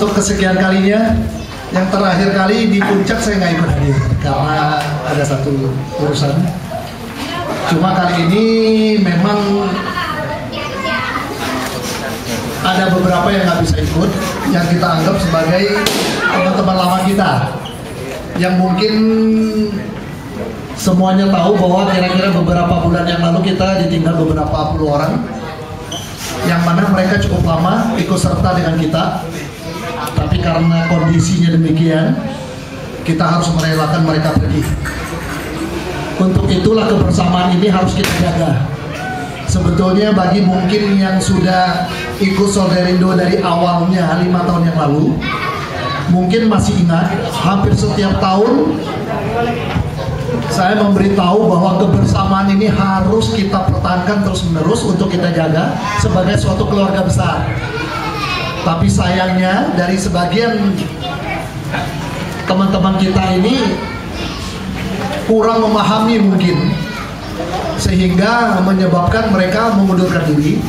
Untuk kesekian kalinya, yang terakhir kali di puncak saya nggak ikut hadir karena ada satu urusan. Cuma kali ini memang ada beberapa yang nggak bisa ikut, yang kita anggap sebagai teman-teman lama kita, yang mungkin semuanya tahu bahwa kira-kira beberapa bulan yang lalu kita ditinggal beberapa puluh orang, yang mana mereka cukup lama ikut serta dengan kita. Tapi karena kondisinya demikian, kita harus merelakan mereka pergi. Untuk itulah kebersamaan ini harus kita jaga. Sebetulnya bagi mungkin yang sudah ikut Solderindo dari awalnya 5 tahun yang lalu, mungkin masih ingat, hampir setiap tahun saya memberitahu bahwa kebersamaan ini harus kita pertahankan terus-menerus untuk kita jaga sebagai suatu keluarga besar. Tapi sayangnya dari sebagian teman-teman kita ini kurang memahami mungkin, sehingga menyebabkan mereka mengundurkan diri.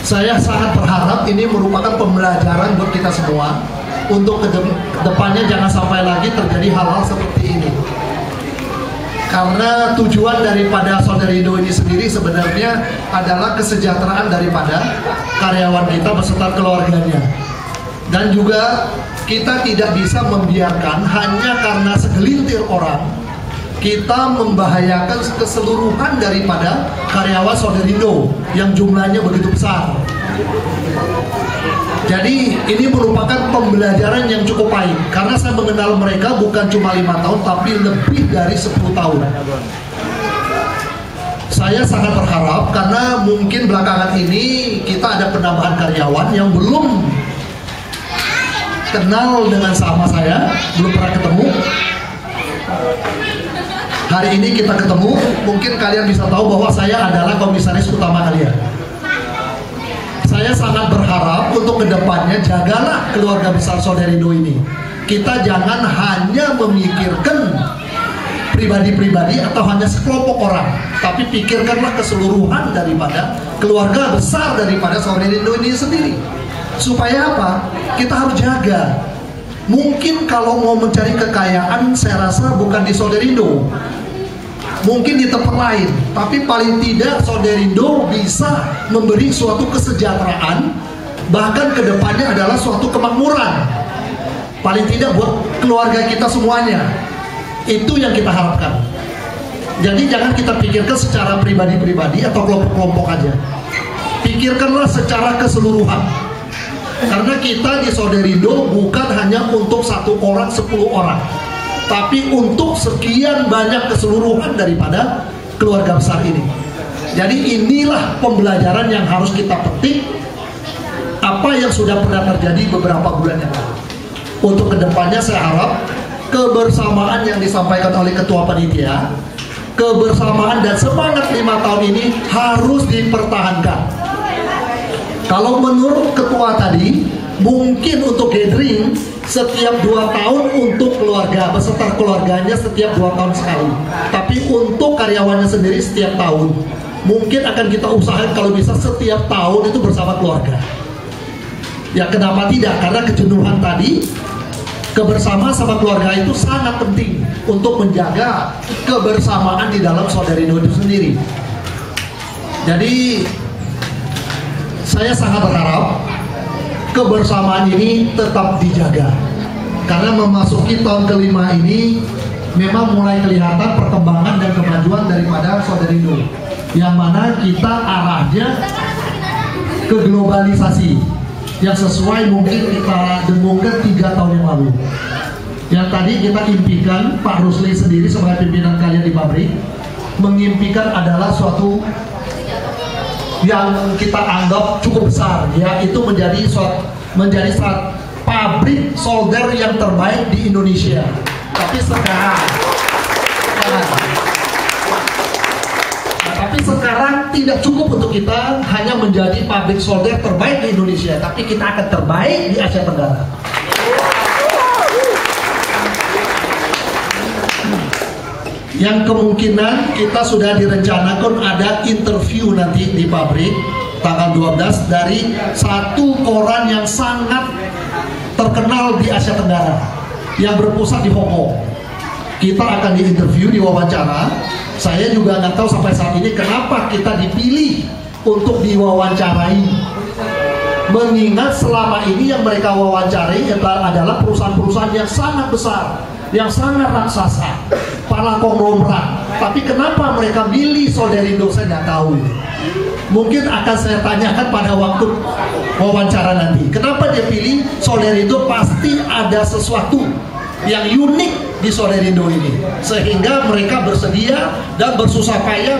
Saya sangat berharap ini merupakan pembelajaran buat kita semua untuk kedepannya jangan sampai lagi terjadi hal-hal seperti ini. Karena tujuan daripada Solderindo ini sendiri sebenarnya adalah kesejahteraan daripada karyawan kita beserta keluarganya. Dan juga kita tidak bisa membiarkan hanya karena segelintir orang kita membahayakan keseluruhan daripada karyawan Solderindo yang jumlahnya begitu besar. Jadi ini merupakan pembelajaran yang cukup baik, karena saya mengenal mereka bukan cuma 5 tahun tapi lebih dari 10 tahun. Saya sangat berharap karena mungkin belakangan ini kita ada penambahan karyawan yang belum kenal dengan sama saya, belum pernah ketemu. Hari ini kita ketemu, mungkin kalian bisa tahu bahwa saya adalah komisaris utama kalian. Saya sangat berharap untuk kedepannya jagalah keluarga besar Solderindo ini. Kita jangan hanya memikirkan pribadi-pribadi atau hanya sekelompok orang, tapi pikirkanlah keseluruhan daripada keluarga besar daripada Solderindo ini sendiri. Supaya apa? Kita harus jaga. Mungkin kalau mau mencari kekayaan, saya rasa bukan di Solderindo, mungkin di tempat lain, tapi paling tidak Solderindo bisa memberi suatu kesejahteraan, bahkan kedepannya adalah suatu kemakmuran, paling tidak buat keluarga kita semuanya. Itu yang kita harapkan. Jadi jangan kita pikirkan secara pribadi-pribadi atau kelompok-kelompok aja, pikirkanlah secara keseluruhan. Karena kita di Solderindo bukan hanya untuk 1 orang, 10 orang, tapi untuk sekian banyak keseluruhan daripada keluarga besar ini. Jadi inilah pembelajaran yang harus kita petik, apa yang sudah pernah terjadi beberapa bulan yang lalu. Untuk kedepannya saya harap kebersamaan yang disampaikan oleh ketua panitia, kebersamaan dan semangat 5 tahun ini harus dipertahankan. Kalau menurut ketua tadi, mungkin untuk gathering setiap 2 tahun untuk keluarga, beserta keluarganya setiap 2 tahun sekali. Tapi untuk karyawannya sendiri setiap tahun. Mungkin akan kita usahakan kalau bisa setiap tahun itu bersama keluarga. Ya kenapa tidak? Karena kejenuhan tadi, kebersamaan sama keluarga itu sangat penting untuk menjaga kebersamaan di dalam Solderindo itu sendiri. Jadi saya sangat berharap kebersamaan ini tetap dijaga, karena memasuki tahun kelima ini memang mulai kelihatan perkembangan dan kemajuan daripada Solderindo, yang mana kita arahnya ke globalisasi yang sesuai mungkin kita dengungkan 3 tahun yang lalu. Yang tadi kita impikan, Pak Rusli sendiri sebagai pimpinan kalian di pabrik mengimpikan adalah suatu yang kita anggap cukup besar, yaitu menjadi pabrik solder yang terbaik di Indonesia. Tapi sekarang tidak cukup untuk kita hanya menjadi pabrik solder terbaik di Indonesia, tapi kita akan terbaik di Asia Tenggara. Yang kemungkinan kita sudah direncanakan ada interview nanti di pabrik tanggal 12 dari satu koran yang sangat terkenal di Asia Tenggara yang berpusat di Hong Kong. Kita akan diinterview, diwawancara. Saya juga nggak tahu sampai saat ini kenapa kita dipilih untuk diwawancarai. Mengingat selama ini yang mereka wawancarai adalah perusahaan-perusahaan yang sangat besar, yang sangat raksasa, para konglomerat. Tapi kenapa mereka milih Solderindo, saya nggak tahu. Mungkin akan saya tanyakan pada waktu wawancara nanti. Kenapa dia pilih Solderindo? Pasti ada sesuatu yang unik di Solderindo ini, sehingga mereka bersedia dan bersusah payah